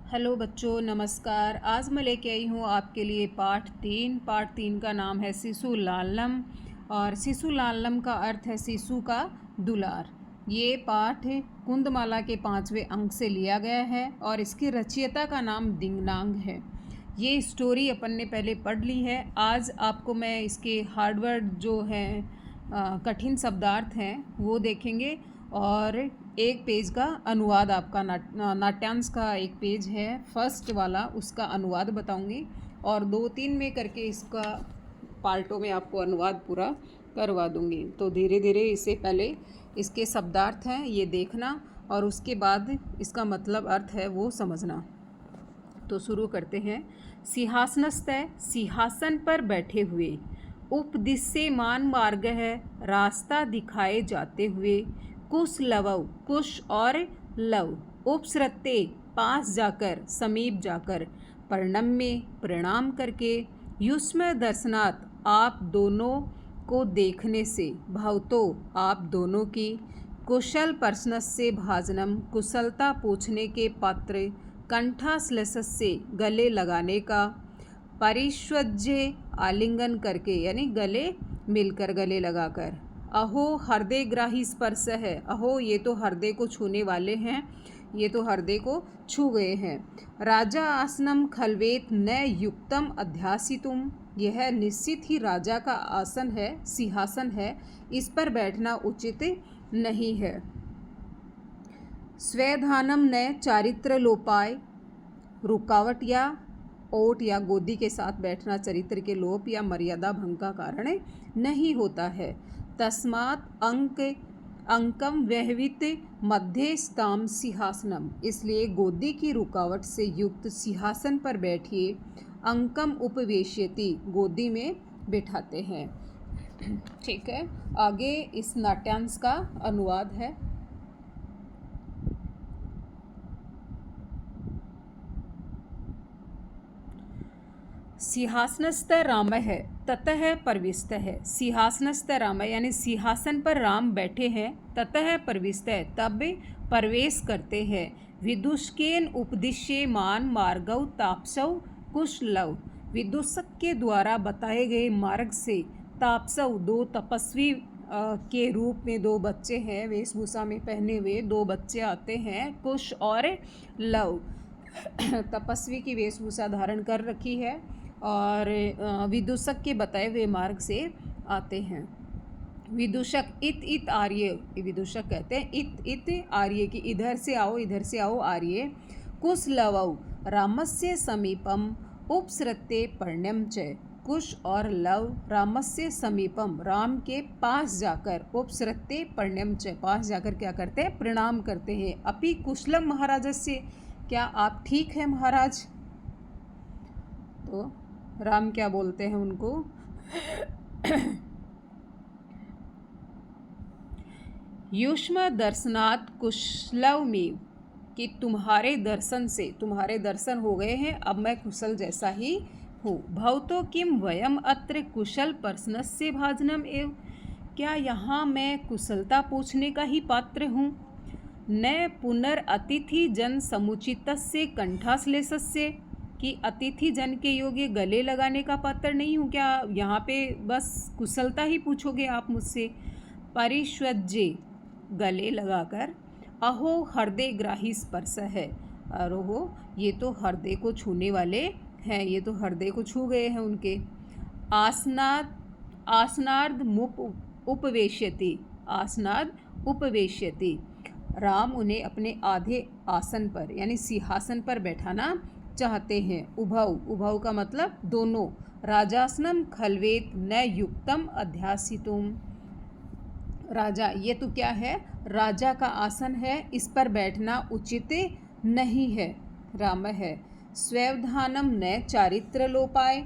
Hello बच्चों, नमस्कार। आज मैं लेके आई हूँ आपके लिए पाठ तीन का नाम है शिशु लालम। और शिशु लालम का अर्थ है शिशु का दुलार। ये पाठ कुंदमाला के 5वें अंक से लिया गया है और इसके रचयिता का नाम दिंगनांग है। ये स्टोरी अपन ने पहले पढ़ ली है। आज आपको मैं इसके हार्ड वर्ड जो हैं, कठिन शब्दार्थ हैं, वो देखेंगे और एक पेज का अनुवाद आपका नाट्यांश का एक पेज है फर्स्ट वाला, उसका अनुवाद बताऊंगी और 2-3 में करके इसका पार्टों में आपको अनुवाद पूरा करवा दूंगी। तो धीरे धीरे इसे पहले इसके शब्दार्थ हैं ये देखना और उसके बाद इसका मतलब अर्थ है वो समझना। तो शुरू करते हैं। सिंहासनस्तः, सिंहासन पर बैठे हुए। उपदिश्यमान मार्ग है, रास्ता दिखाए जाते हुए। कुश लवौ, कुश और लव। उपसृत्ते, पास जाकर, समीप जाकर। प्रणम्य, प्रणाम करके। युष्म दर्शनात्, आप दोनों को देखने से। भवतो, आप दोनों की। कुशल प्रश्नस्य भाजनम, कुशलता पूछने के पात्र। कंठाश्लेषस्य, गले लगाने का। परिष्वज्य, आलिंगन करके यानी गले मिलकर, गले लगाकर। अहो हृदयग्राही स्पर्श है, अहो ये तो हृदय को छूने वाले हैं, ये तो हृदय को छू गए हैं। राजा आसनम खलवेत न युक्तम अध्यासितुम, यह निश्चित ही राजा का आसन है, सिंहासन है, इस पर बैठना उचित नहीं है। स्वधानम न चारित्र लोपाय, रुकावट या ओट या गोदी के साथ बैठना चरित्र के लोप या मर्यादा भंग का कारण नहीं होता है। तस्मात् अंकम वहवित मध्य स्ताम सिंहासनम, इसलिए गोदी की रुकावट से युक्त सिंहासन पर बैठिए। अंकम उपवेश्यति, गोदी में बिठाते हैं। ठीक है, आगे इस नाट्यांश का अनुवाद है। सिंहासनस्थ राम है, ततः प्रविष्ट है। सिंहासनस्थ राम यानी सिंहासन पर राम बैठे हैं। ततः प्रविष्ट, तब प्रवेश करते हैं। विदुषकेन उपदिश्यमान मार्गौ तापसौ कुशलौ, विदूषक के द्वारा बताए गए मार्ग से तापसौ, दो तपस्वी के रूप में दो बच्चे हैं, वेशभूषा में पहने हुए दो बच्चे आते हैं। कुश और लव, तपस्वी की वेशभूषा धारण कर रखी है और विदूषक के बताए हुए मार्ग से आते हैं। विदूषक इत इत आर्य, विदूषक कहते हैं इत इत आर्य की इधर से आओ आर्य। कुशलवौ रामस्य समीपम उपसृत्ते पर्ण्यम च, कुश और लव रामस्य समीपम, राम के पास जाकर, उपसृत्ते पर्ण्यम च, पास जाकर क्या करते हैं, प्रणाम करते हैं। अपि कुशलम महाराजस्य, क्या आप ठीक हैं महाराज। तो राम क्या बोलते हैं उनको, युष्म दर्शनात् कुशलमेव, कि तुम्हारे दर्शन से, तुम्हारे दर्शन हो गए हैं, अब मैं कुशल जैसा ही हूँ। भवतो किम वयम अत्र कुशल प्रश्नस्य भाजनम एव, क्या यहाँ मैं कुशलता पूछने का ही पात्र हूँ। न पुनरअतिथि जन समुचितस्य कंठाश्लेषस्य, कि अतिथि जन के योग्य गले लगाने का पात्र नहीं हूँ क्या, यहाँ पे बस कुशलता ही पूछोगे आप मुझसे। परिष्वज्य, गले लगाकर। अहो हृदयग्राही स्पर्श है, अरोहो ये तो हृदय को छूने वाले हैं, ये तो हृदय को छू गए हैं उनके। आसनार्ध मुप उपवेश्यति, आसनार्ध उपवेश्यति, राम उन्हें अपने आधे आसन पर यानी सिंहासन पर बैठाना चाहते हैं। उभौ, उभौ का मतलब दोनों। राजासनम खलवेत न युक्तम अध्यासितुम, राजा ये तो क्या है, राजा का आसन है, इस पर बैठना उचित नहीं है। राम है। स्वधानम न चारित्र लोपाय,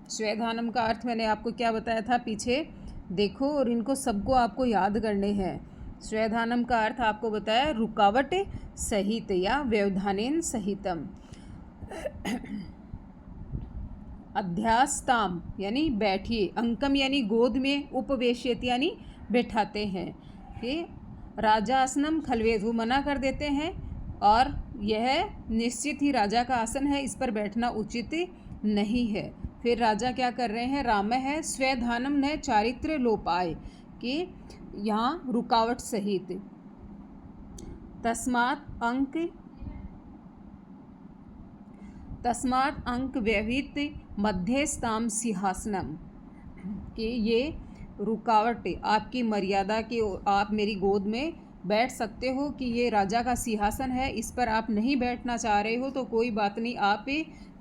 स्वधानम का अर्थ मैंने आपको क्या बताया था पीछे, देखो और इनको सबको आपको याद करने हैं। स्वधानम का अर्थ आपको बताया रुकावट सहित या व्यवधानेन सहितम। अध्यास्ताम यानी बैठिए, अंकम यानी गोद में, उपवेश्यत यानी बैठाते हैं। ये राजासनम खलवेद, वो मना कर देते हैं और यह निश्चित ही राजा का आसन है, इस पर बैठना उचित नहीं है। फिर राजा क्या कर रहे हैं, राम है स्वधानम न चारित्र लोपाय, कि यहाँ रुकावट सहित तस्मात् अंक व्यवहित मध्यस्थाम सिंहासनम, कि ये रुकावट आपकी मर्यादा की, आप मेरी गोद में बैठ सकते हो, कि ये राजा का सिंहासन है, इस पर आप नहीं बैठना चाह रहे हो तो कोई बात नहीं, आप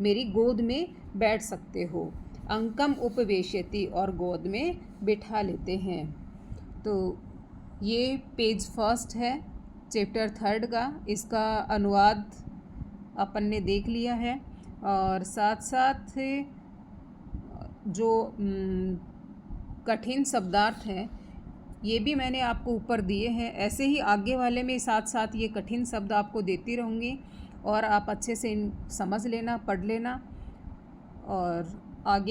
मेरी गोद में बैठ सकते हो। अंकम उपवेशयति, और गोद में बिठा लेते हैं। तो ये पेज 1 है चैप्टर 3 का, इसका अनुवाद अपन ने देख लिया है, और साथ साथ जो कठिन शब्दार्थ हैं ये भी मैंने आपको ऊपर दिए हैं। ऐसे ही आगे वाले में साथ साथ ये कठिन शब्द आपको देती रहूँगी, और आप अच्छे से समझ लेना, पढ़ लेना, और आगे